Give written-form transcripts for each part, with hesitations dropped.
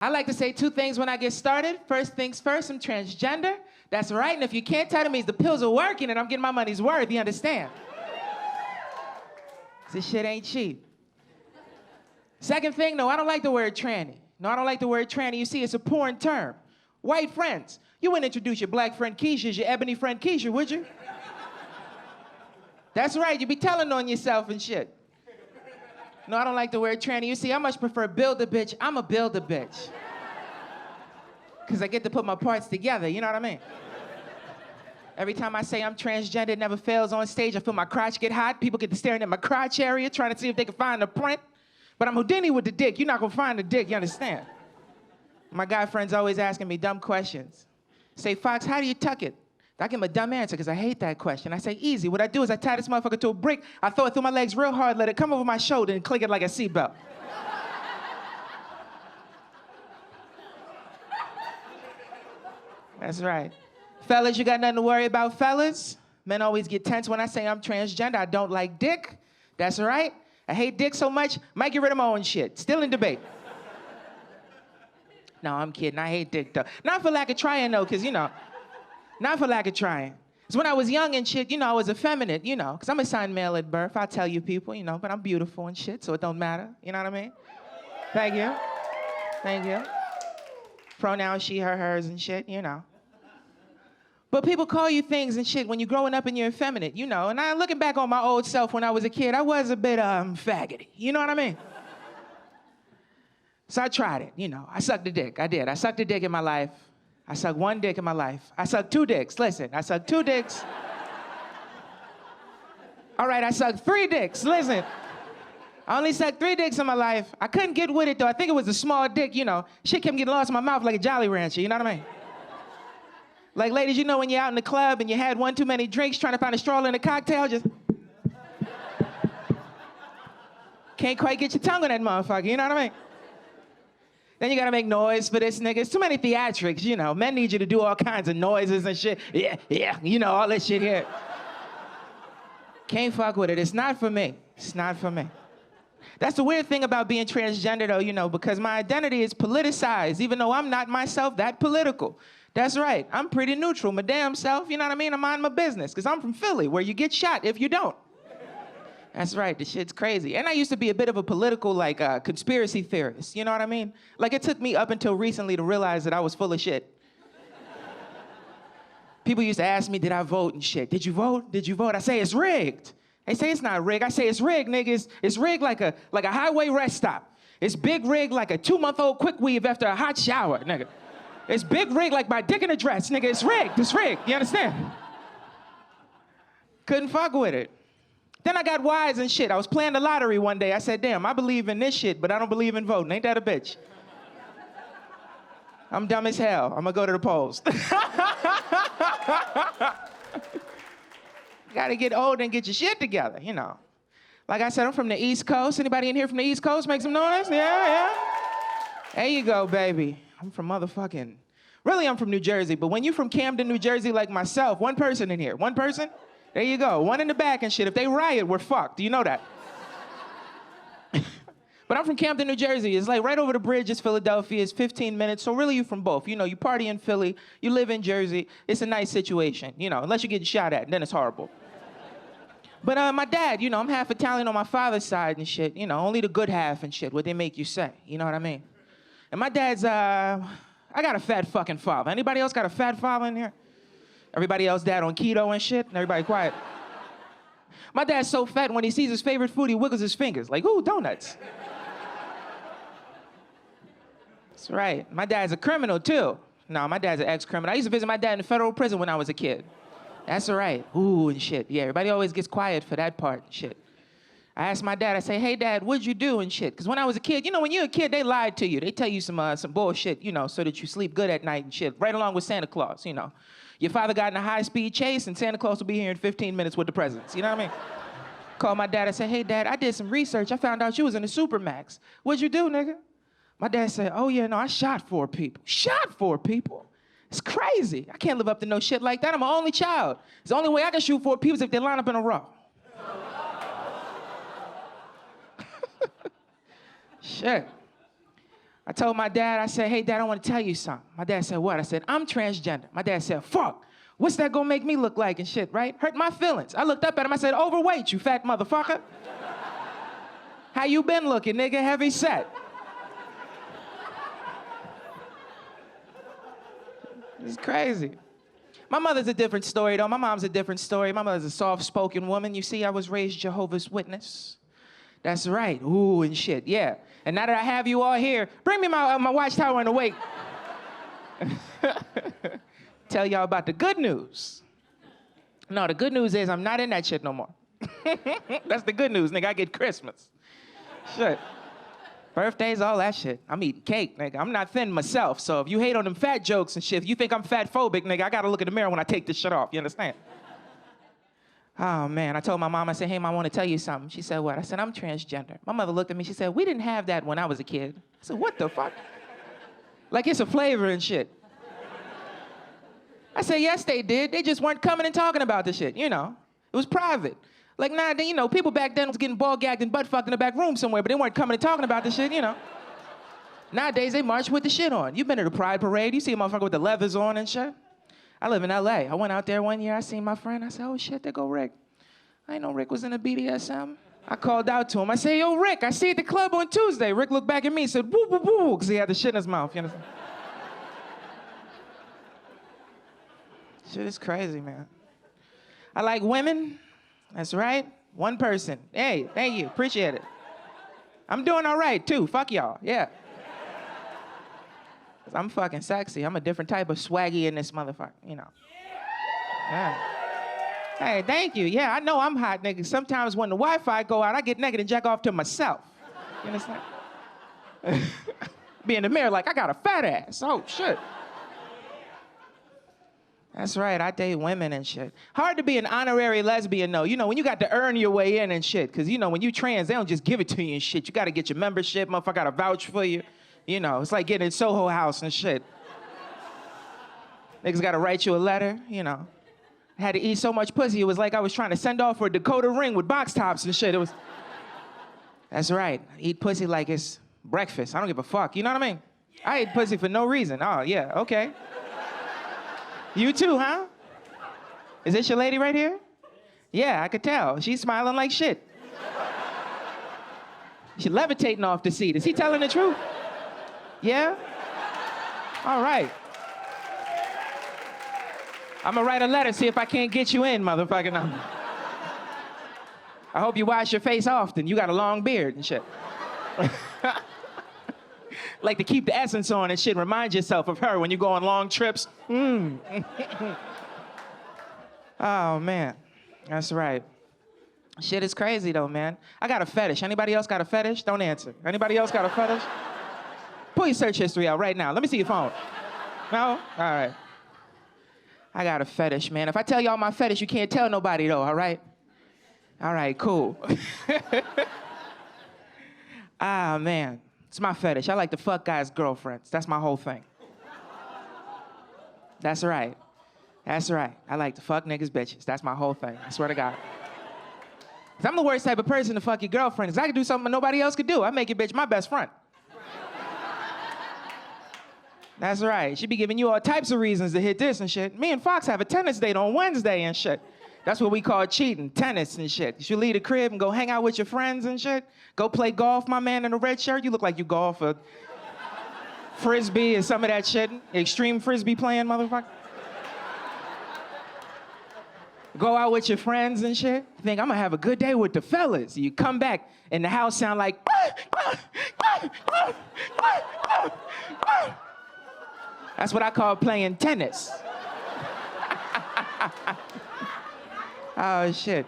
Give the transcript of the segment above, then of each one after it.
I like to say two things when I get started. First things first, I'm transgender. That's right, and if you can't tell, it means the pills are working and I'm getting my money's worth, you understand? This shit ain't cheap. Second thing, no, I don't like the word tranny. No, I don't like the word tranny. You see, it's a porn term. White friends. You wouldn't introduce your black friend Keisha as your ebony friend Keisha, would you? That's right, you'd be telling on yourself and shit. No, I don't like the word tranny. You see, I much prefer build a bitch. I'm a build a bitch. Because I get to put my parts together, you know what I mean? Every time I say I'm transgender, it never fails on stage. I feel my crotch get hot. People get to staring at my crotch area, trying to see if they can find the print. But I'm Houdini with the dick. You're not gonna find the dick, you understand? My guy friends always asking me dumb questions. Say, Foxx, how do you tuck it? I give him a dumb answer because I hate that question. I say, easy. What I do is I tie this motherfucker to a brick, I throw it through my legs real hard, let it come over my shoulder and click it like a seatbelt. That's right. Fellas, you got nothing to worry about, fellas? Men always get tense when I say I'm transgender. I don't like dick. That's right. I hate dick so much, might get rid of my own shit. Still in debate. No, I'm kidding. I hate dick, though. Not for lack of trying, though, because, you know, not for lack of trying. It's when I was young and shit, you know, I was effeminate, you know, because I'm assigned male at birth. I'll tell you people, you know, but I'm beautiful and shit, so it don't matter. You know what I mean? Thank you. Thank you. Pronouns she, her, hers and shit, you know. But people call you things and shit when you're growing up and you're effeminate, you know. And looking back on my old self when I was a kid, I was a bit faggoty. You know what I mean? So I tried it, you know. I sucked a dick. I did. I sucked a dick in my life. I sucked one dick in my life. I sucked two dicks. Listen, I sucked two dicks. All right, I sucked three dicks. Listen. I only sucked 3 dicks in my life. I couldn't get with it, though. I think it was a small dick, you know. Shit kept getting lost in my mouth like a Jolly Rancher, you know what I mean? Like, ladies, you know when you're out in the club and you had one too many drinks trying to find a straw in a cocktail, just... Can't quite get your tongue on that motherfucker, you know what I mean? Then you gotta make noise for this nigga. It's too many theatrics, you know. Men need you to do all kinds of noises and shit. Yeah, yeah, you know, all this shit here. Can't fuck with it. It's not for me. It's not for me. That's the weird thing about being transgender, though, you know, because my identity is politicized, even though I'm not myself that political. That's right. I'm pretty neutral, my damn self, you know what I mean? I mind my business, because I'm from Philly, where you get shot if you don't. That's right, the shit's crazy. And I used to be a bit of a political, like, conspiracy theorist, you know what I mean? Like, it took me up until recently to realize that I was full of shit. People used to ask me, did I vote and shit? Did you vote? Did you vote? I say, it's rigged. They say it's not rigged. I say it's rigged, niggas. It's rigged like a highway rest stop. It's big rigged like a 2-month-old quick weave after a hot shower, nigga. It's big rigged like my dick in a dress, nigga. It's rigged. It's rigged. You understand? Couldn't fuck with it. Then I got wise and shit. I was playing the lottery one day. I said, damn, I believe in this shit, but I don't believe in voting. Ain't that a bitch? I'm dumb as hell. I'm gonna go to the polls. Gotta get old and get your shit together, you know. Like I said, I'm from the East Coast. Anybody in here from the East Coast? Make some noise? Yeah, yeah. There you go, baby. I'm from motherfucking... Really, I'm from New Jersey, but when you're from Camden, New Jersey, like myself, one person in here. One person? There you go. One in the back and shit. If they riot, we're fucked. Do you know that? But I'm from Camden, New Jersey. It's like right over the bridge is Philadelphia. It's 15 minutes. So really, you're from both. You know, you party in Philly. You live in Jersey. It's a nice situation, you know, unless you're getting shot at, and then it's horrible. But my dad, you know, I'm half Italian on my father's side and shit. You know, only the good half and shit, what they make you say. You know what I mean? And my dad's, I got a fat fucking father. Anybody else got a fat father in here? Everybody else dad on keto and shit? Everybody quiet. My dad's so fat, when he sees his favorite food, he wiggles his fingers. Like, ooh, donuts. That's right. My dad's a criminal, too. No, my dad's an ex-criminal. I used to visit my dad in the federal prison when I was a kid. That's all right. Ooh, and shit. Yeah, everybody always gets quiet for that part and shit. I asked my dad, I say, hey, Dad, what'd you do and shit? Because when I was a kid, you know, when you're a kid, they lied to you. They tell you some bullshit, you know, so that you sleep good at night and shit, right along with Santa Claus, you know. Your father got in a high-speed chase, and Santa Claus will be here in 15 minutes with the presents, you know what I mean? Called my dad, I said, hey, Dad, I did some research. I found out you was in the Supermax. What'd you do, nigga? My dad said, oh, yeah, no, I shot 4 people. Shot 4 people? It's crazy. I can't live up to no shit like that. I'm an only child. It's the only way I can shoot 4 people is if they line up in a row. Shit. I told my dad, I said, hey, Dad, I want to tell you something. My dad said, what? I said, I'm transgender. My dad said, fuck, what's that gonna make me look like and shit, right? Hurt my feelings. I looked up at him, I said, overweight, you fat motherfucker. How you been looking, nigga? Heavy set. It's crazy. My mother's a different story, though. My mom's a different story. My mother's a soft-spoken woman. You see, I was raised Jehovah's Witness. That's right. Ooh, and shit, yeah. And now that I have you all here, bring me my watchtower and awake. Tell y'all about the good news. No, the good news is I'm not in that shit no more. That's the good news, nigga. I get Christmas. Shit. Birthdays, all that shit. I'm eating cake, nigga. I'm not thin myself, so if you hate on them fat jokes and shit, if you think I'm fat phobic, nigga, I gotta look in the mirror when I take this shit off, you understand? Oh, man, I told my mom, I said, hey, Mom, I want to tell you something. She said, what? I said, I'm transgender. My mother looked at me, she said, we didn't have that when I was a kid. I said, what the fuck? Like it's a flavor and shit. I said, yes, they did. They just weren't coming and talking about the shit, you know. It was private. Like, nah, you know, people back then was getting ball gagged and butt fucked in the back room somewhere, but they weren't coming and talking about the shit, you know. Nowadays, they march with the shit on. You've been to the Pride Parade, you see a motherfucker with the leathers on and shit. I live in LA. I went out there one year, I seen my friend, I said, oh shit, there go Rick. I didn't know Rick was in a BDSM. I called out to him, I said, yo, Rick, I see you at the club on Tuesday. Rick looked back at me and said, boo, boo, boo, because he had the shit in his mouth, you understand? Shit is crazy, man. I like women, that's right. One person. Hey, thank you, appreciate it. I'm doing all right, too, fuck y'all, yeah. I'm fucking sexy. I'm a different type of swaggy in this motherfucker, you know. Yeah. Hey, thank you. Yeah, I know I'm hot, nigga. Sometimes when the Wi-Fi go out, I get naked and jack off to myself. You understand? Be in the mirror like, I got a fat ass. Oh, shit. That's right, I date women and shit. Hard to be an honorary lesbian, though. You know, when you got to earn your way in and shit. Because, you know, when you trans, they don't just give it to you and shit. You got to get your membership. Motherfucker got to vouch for you. You know, it's like getting in Soho House and shit. Niggas got to write you a letter, you know. I had to eat so much pussy, it was like I was trying to send off for a Dakota ring with box tops and shit. It was... That's right. I eat pussy like it's breakfast. I don't give a fuck. You know what I mean? I eat pussy for no reason. Oh, yeah, okay. You too, huh? Is this your lady right here? Yeah, I could tell. She's smiling like shit. She's levitating off the seat. Is he telling the truth? Yeah? All right. I'm gonna write a letter, see if I can't get you in, motherfucker. No. I hope you wash your face often. You got a long beard and shit. Like to keep the essence on and shit. Remind yourself of her when you go on long trips. Oh, man. That's right. Shit is crazy, though, man. I got a fetish. Anybody else got a fetish? Don't answer. Anybody else got a fetish? Pull your search history out right now. Let me see your phone. No? All right. I got a fetish, man. If I tell y'all my fetish, you can't tell nobody, though, all right? All right, cool. Ah, man. It's my fetish. I like to fuck guys' girlfriends. That's my whole thing. That's right. That's right. I like to fuck niggas' bitches. That's my whole thing. I swear to God. 'Cause I'm the worst type of person to fuck your girlfriend, 'cause I can do something nobody else could do. I make your bitch my best friend. That's right. She be giving you all types of reasons to hit this and shit. Me and Foxx have a tennis date on Wednesday and shit. That's what we call cheating, tennis and shit. You should leave the crib and go hang out with your friends and shit. Go play golf, my man, in a red shirt. You look like you golf or frisbee or some of that shit. Extreme frisbee playing, motherfucker. Go out with your friends and shit. Think, I'm gonna have a good day with the fellas. You come back and the house sound like... That's what I call playing tennis. Oh, shit.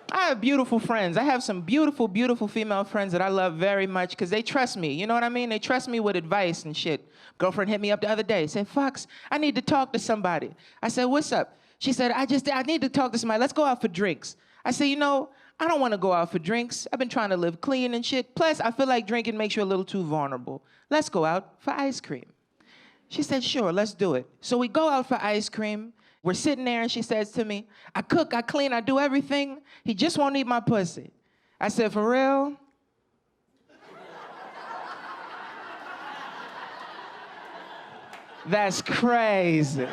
I have beautiful friends. I have some beautiful, beautiful female friends that I love very much because they trust me. You know what I mean? They trust me with advice and shit. Girlfriend hit me up the other day. Said, Foxx, I need to talk to somebody. I said, what's up? She said, I need to talk to somebody. Let's go out for drinks. I said, you know, I don't want to go out for drinks. I've been trying to live clean and shit. Plus, I feel like drinking makes you a little too vulnerable. Let's go out for ice cream. She said, sure, let's do it. So we go out for ice cream. We're sitting there and she says to me, I cook, I clean, I do everything. He just won't eat my pussy. I said, for real? That's crazy.